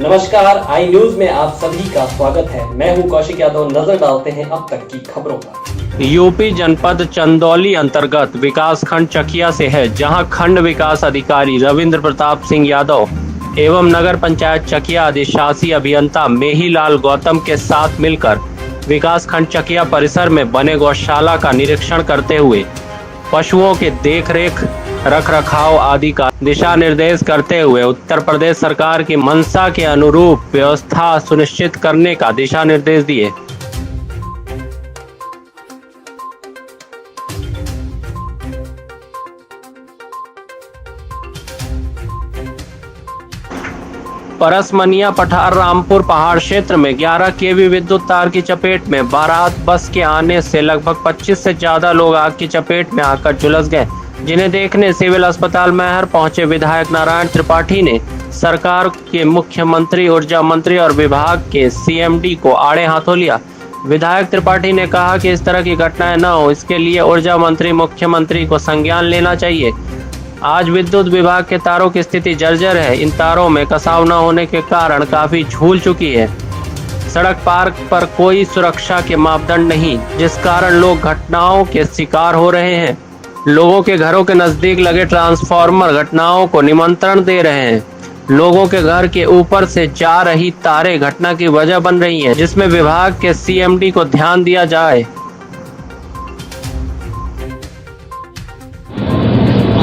नमस्कार, आई न्यूज में आप सभी का स्वागत है। मैं हूं कौशिक यादव। नजर डालते हैं अब तक की खबरों पर। यूपी जनपद चंदौली अंतर्गत विकासखंड चकिया से है, जहां खंड विकास अधिकारी रविंद्र प्रताप सिंह यादव एवं नगर पंचायत चकिया अधिशासी अभियंता मेहीलाल गौतम के साथ मिलकर विकासखंड चकिया परिसर में बने गौशाला का निरीक्षण करते हुए पशुओं के देखरेख, रखरखाव आदि का दिशा निर्देश करते हुए उत्तर प्रदेश सरकार की मंशा के अनुरूप व्यवस्था सुनिश्चित करने का दिशा निर्देश दिए। परसमनिया पठार रामपुर पहाड़ क्षेत्र में 11 केवी विद्युत तार की चपेट में बारात बस के आने से लगभग 25 से ज्यादा लोग आग की चपेट में आकर झुलस गए, जिन्हें देखने सिविल अस्पताल मैहर पहुंचे विधायक नारायण त्रिपाठी ने सरकार के मुख्यमंत्री, ऊर्जा मंत्री और विभाग के सीएमडी को आड़े हाथों लिया। विधायक त्रिपाठी ने कहा कि इस तरह की घटनाएं न हो, इसके लिए ऊर्जा मंत्री, मुख्यमंत्री को संज्ञान लेना चाहिए। आज विद्युत विभाग के तारों की स्थिति जर्जर है। इन तारों में कसाव न होने के कारण काफी झूल चुकी है। सड़क पार पर कोई सुरक्षा के मापदंड नहीं, जिस कारण लोग घटनाओं के शिकार हो रहे हैं। लोगों के घरों के नजदीक लगे ट्रांसफार्मर घटनाओं को निमंत्रण दे रहे हैं। लोगों के घर के ऊपर से जा रही तारें घटना की वजह बन रही हैं, जिसमें विभाग के सीएमडी को ध्यान दिया जाए।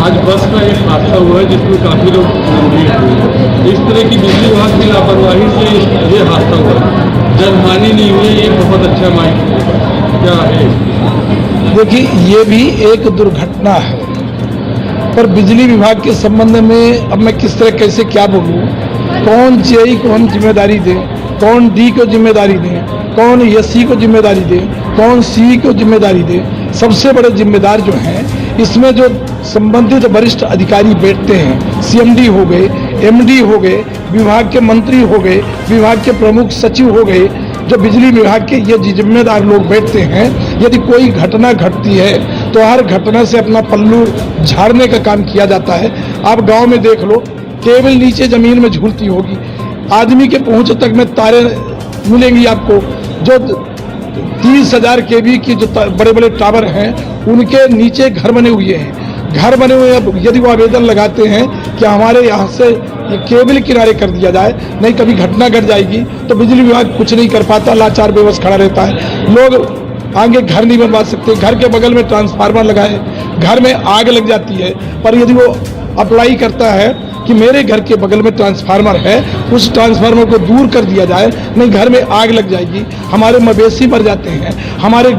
आज बस का एक हादसा हुआ है जिसमें काफी लोग गंभीर हुए। इस तरह की बिजली विभाग की लापरवाही से ये हादसा हुआ है। जनहानि नहीं हुई, ये बहुत अच्छा माइक क्या है। देखिए, ये भी एक दुर्घटना है, पर बिजली विभाग के संबंध में अब मैं किस तरह कैसे क्या बोलूँ, कौन जेई को हम जिम्मेदारी दें, कौन डी को जिम्मेदारी दें, कौन एससी को जिम्मेदारी दें, कौन सी को जिम्मेदारी दें। सबसे बड़े जिम्मेदार जो हैं, इसमें जो संबंधित वरिष्ठ अधिकारी बैठते हैं, सीएमडी हो गए, एमडी हो गए, विभाग के मंत्री हो गए, विभाग के प्रमुख सचिव हो गए, जो बिजली विभाग के ये जिम्मेदार लोग बैठते हैं। यदि कोई घटना घटती है तो हर घटना से अपना पल्लू झाड़ने का काम किया जाता है। आप गांव में देख लो, केबल नीचे जमीन में झूलती होगी, आदमी के पहुंच तक में तारे मिलेंगी आपको। जो 30,000 केवी की जो बड़े बड़े टावर हैं, उनके नीचे घर बने हुए हैं। घर बने हुए, अब यदि वो आवेदन लगाते हैं कि हमारे यहाँ से ये केबल किनारे कर दिया जाए, नहीं कभी घटना घट जाएगी, तो बिजली विभाग कुछ नहीं कर पाता, लाचार बेबस खड़ा रहता है। लोग आगे घर नहीं बनवा सकते, घर के बगल में ट्रांसफार्मर लगाए, घर में आग लग जाती है। पर यदि वो अप्लाई करता है कि मेरे घर के बगल में ट्रांसफार्मर है, उस ट्रांसफार्मर को दूर कर दिया जाए, नहीं घर में आग लग जाएगी, हमारे मवेशी मर जाते हैं, हमारे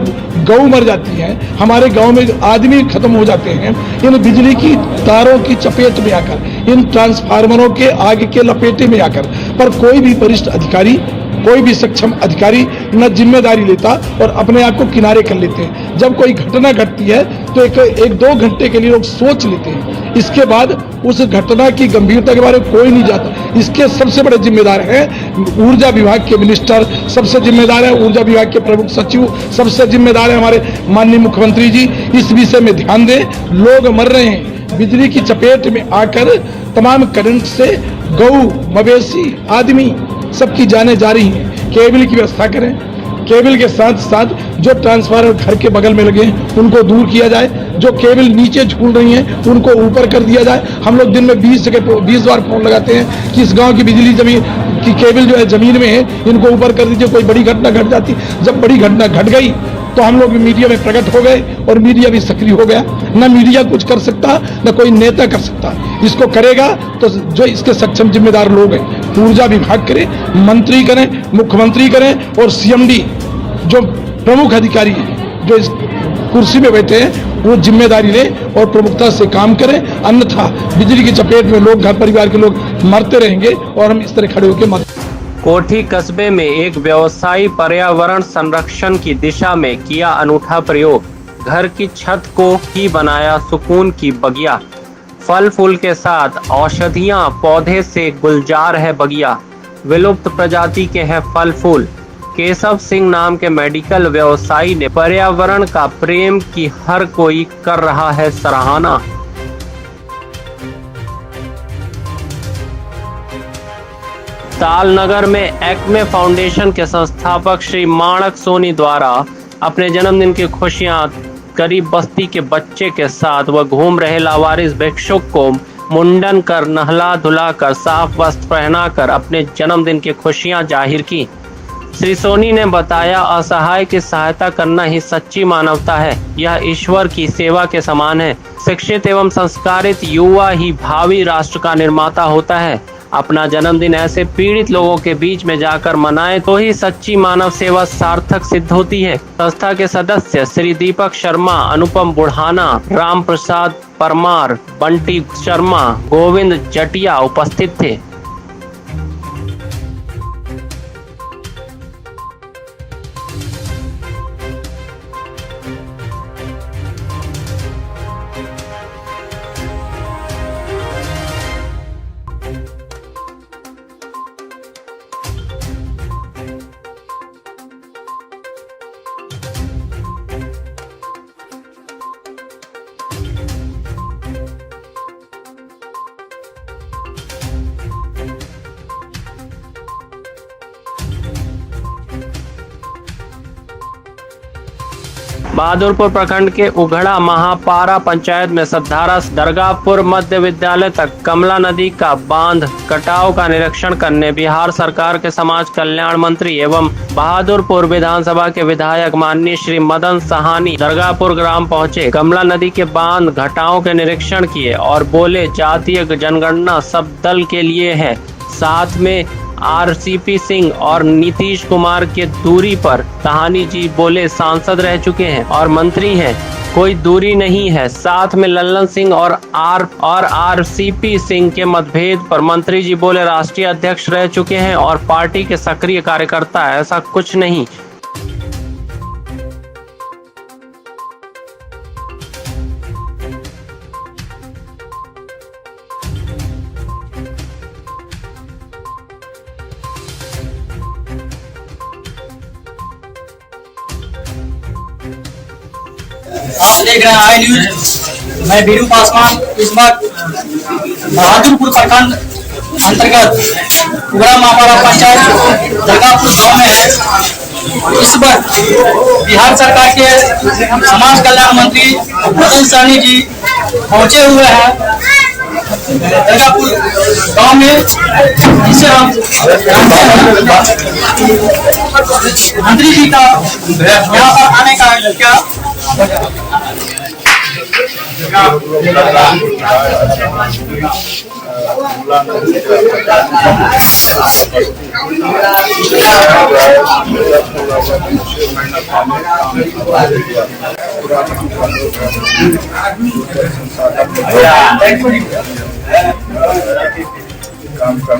गऊ मर जाती हैं, हमारे गांव में आदमी खत्म हो जाते हैं। इन बिजली की तारों की चपेट में आकर, इन ट्रांसफार्मरों के आग के लपेटे में आकर, पर कोई भी वरिष्ठ अधिकारी, कोई भी सक्षम अधिकारी न जिम्मेदारी लेता और अपने आप को किनारे कर लेते हैं। जब कोई घटना घटती है तो एक दो घंटे के लिए लोग सोच लेते हैं, इसके बाद उस घटना की गंभीरता के बारे में कोई नहीं जाता। इसके सबसे बड़े जिम्मेदार हैं ऊर्जा विभाग के मिनिस्टर, सबसे जिम्मेदार है ऊर्जा विभाग के प्रमुख सचिव, सबसे जिम्मेदार है हमारे माननीय मुख्यमंत्री जी। इस विषय में ध्यान दें। लोग मर रहे हैं बिजली की चपेट में आकर, तमाम करंट से गऊ, मवेशी, आदमी सबकी जानें जा रही हैं। केबल की व्यवस्था करें, केबल के साथ साथ जो ट्रांसफार्मर घर के बगल में लगे हैं उनको दूर किया जाए, जो केबल नीचे झूल रही हैं उनको ऊपर कर दिया जाए। हम लोग दिन में 20 बार फोन लगाते हैं कि इस गांव की बिजली जमीन की केबल जो है जमीन में है, इनको ऊपर कर दीजिए, कोई बड़ी घटना घट जाती। जब बड़ी घटना घट गई तो हम लोग भी मीडिया में प्रकट हो गए और मीडिया भी सक्रिय हो गया। न मीडिया कुछ कर सकता, न कोई नेता कर सकता। इसको करेगा तो जो इसके सक्षम जिम्मेदार लोग हैं, ऊर्जा विभाग करे, मंत्री करें, मुख्यमंत्री करें और सीएमडी जो प्रमुख अधिकारी हैं, जो इस कुर्सी में बैठे हैं, वो जिम्मेदारी लें और प्रमुखता से काम करें। अन्यथा बिजली की चपेट में लोग, घर परिवार के लोग मरते रहेंगे और हम इस तरह खड़े होकर मर। कोठी कस्बे में एक व्यवसायी पर्यावरण संरक्षण की दिशा में किया अनूठा प्रयोग। घर की छत को ही बनाया सुकून की बगिया। फल फूल के साथ औषधियां, पौधे से गुलजार है बगिया। विलुप्त प्रजाति के हैं फल फूल। केशव सिंह नाम के मेडिकल व्यवसायी ने पर्यावरण का प्रेम की हर कोई कर रहा है सराहना। सालनगर में एक्मे फाउंडेशन के संस्थापक श्री माणक सोनी द्वारा अपने जन्मदिन की खुशियां गरीब बस्ती के बच्चे के साथ वह घूम रहे लावारिस भिक्षुक को मुंडन कर, नहला धुलाकर, साफ वस्त्र पहनाकर अपने जन्मदिन की खुशियां जाहिर की। श्री सोनी ने बताया, असहाय की सहायता करना ही सच्ची मानवता है। यह ईश्वर की सेवा के समान है। शिक्षित एवं संस्कारित युवा ही भावी राष्ट्र का निर्माता होता है। अपना जन्मदिन ऐसे पीड़ित लोगों के बीच में जाकर मनाए तो ही सच्ची मानव सेवा सार्थक सिद्ध होती है। संस्था के सदस्य श्री दीपक शर्मा, अनुपम बुढ़ाना, राम प्रसाद परमार, बंटी शर्मा, गोविंद जटिया उपस्थित थे। बहादुरपुर प्रखंड के उघड़ा महापारा पंचायत में सद्धारा दरगाहपुर मध्य विद्यालय तक कमला नदी का बांध कटाव का निरीक्षण करने बिहार सरकार के समाज कल्याण मंत्री एवं बहादुरपुर विधानसभा के विधायक माननीय श्री मदन साहनी दरगाहपुर ग्राम पहुंचे। कमला नदी के बांध घटाव के निरीक्षण किए और बोले, जातीय जनगणना सब दल के लिए है। साथ में आरसीपी सिंह और नीतीश कुमार के दूरी पर साहनी जी बोले, सांसद रह चुके हैं और मंत्री हैं, कोई दूरी नहीं है। साथ में लल्लन सिंह और आरसीपी सिंह के मतभेद पर मंत्री जी बोले, राष्ट्रीय अध्यक्ष रह चुके हैं और पार्टी के सक्रिय कार्यकर्ता, ऐसा कुछ नहीं। आप देख रहे हैं आई न्यूज। मैं बीरू पासवान इस वक्त बहादुरपुर प्रखंड अंतर्गत उघड़ा महापारा पंचायत दरगाहपुर गांव में है। इस वक्त बिहार सरकार के समाज कल्याण मंत्री मदन साहनी जी पहुंचे हुए हैं दरगाहपुर गांव में, जिसे हम मंत्री जी का यहाँ पर आने का क्या काम का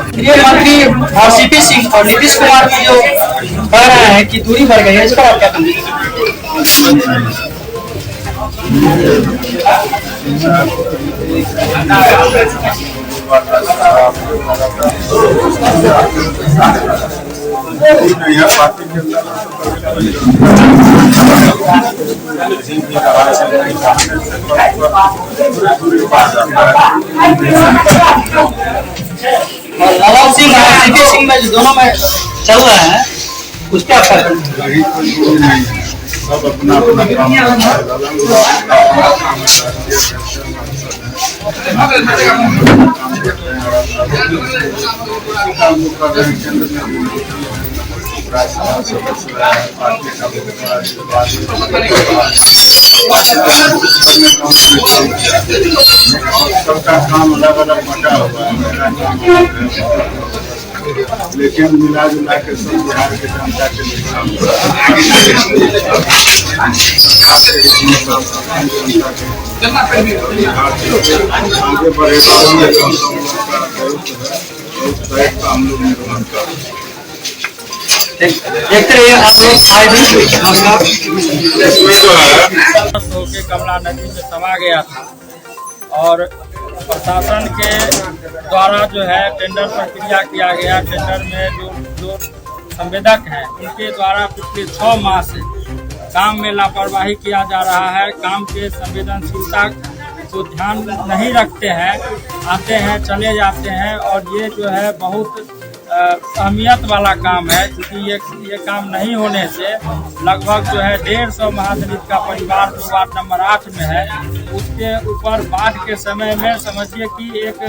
केंद्रीय मंत्री आरसीपी सिंह और नीतीश कुमार की जो कह रहे हैं कि दूरी बढ़ गई है, इस पर आप क्या कहेंगे? ललन सिंह और आरसीपी सिंह में जो दोनों में चल रहे हैं, उस पर आप सब अपना अपना काम कर रहे हैं। सबका काम अलग अलग बटा हुआ है, लेकिन मिला जुला के सब बिहार के जनता के लिए काम आगे बढ़े हम लोग निर्माण कर देखते रहिए आप लोग। नमस्कार। होके कमला नदी में समा गया था और प्रशासन के द्वारा जो है टेंडर प्रक्रिया किया गया। टेंडर में जो संवेदक हैं उनके द्वारा पिछले 6 माह से काम में लापरवाही किया जा रहा है। काम के संवेदनशीलता को ध्यान नहीं रखते हैं, आते हैं चले जाते हैं और ये जो है बहुत अहमियत वाला काम है, क्योंकि ये काम नहीं होने से लगभग जो है 150 महादलित का परिवार जो वार्ड नंबर 8 में है उसके ऊपर बाढ़ के समय में समझिए कि एक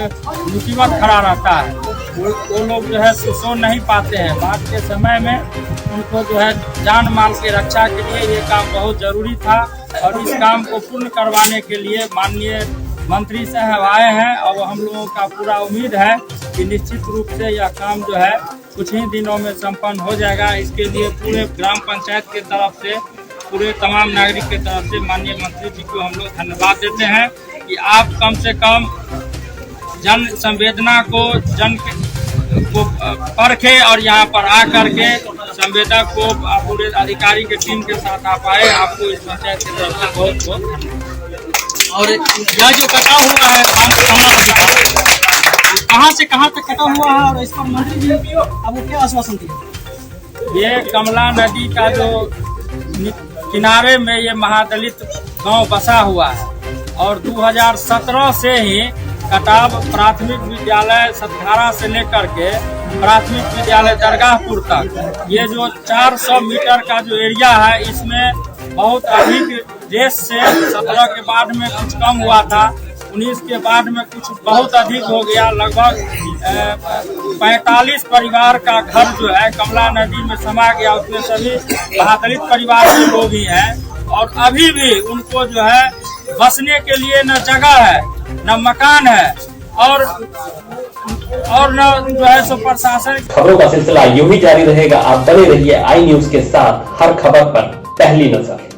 मुसीबत खड़ा रहता है। वो लोग जो है सो नहीं पाते हैं। बाढ़ के समय में उनको जो है जान माल की रक्षा के लिए ये काम बहुत जरूरी था और इस काम को पूर्ण करवाने के लिए माननीय मंत्री साहब आए हैं और हम लोगों का पूरा उम्मीद है कि निश्चित रूप से यह काम जो है कुछ ही दिनों में संपन्न हो जाएगा। इसके लिए पूरे ग्राम पंचायत के तरफ से, पूरे तमाम नागरिक के तरफ से माननीय मंत्री जी को हम लोग धन्यवाद देते हैं कि आप कम से कम जन संवेदना को परखे और यहाँ पर आकर के संवेदक को पूरे अधिकारी के टीम के साथ आप आए। आपको इस पंचायत की तरफ से बहुत बहुत धन्यवाद। और यह जो कटा हुआ है कहाँ से कहाँ तक कटा हुआ है और इस पर मंत्री जी अब क्या आश्वासन दिए? ये कमला नदी का जो किनारे में ये महादलित गांव बसा हुआ है और 2017 से ही कटाव प्राथमिक विद्यालय सतघारा से लेकर के प्राथमिक विद्यालय दरगाहपुर तक ये जो 400 मीटर का जो एरिया है इसमें बहुत अधिक रेस से 17 के बाद में कुछ कम हुआ था, 19 के बाद में कुछ बहुत अधिक हो गया। लगभग 45 परिवार का घर जो है कमला नदी में समा गया। उसमें सभी महादलित परिवार के लोग ही हैं और अभी भी उनको जो है बसने के लिए न जगह है न मकान है और न जो है सो प्रशासन। खबरों का सिलसिला यूं ही जारी रहेगा। आप बने रहिए आई न्यूज के साथ, हर खबर पर पहली नजर।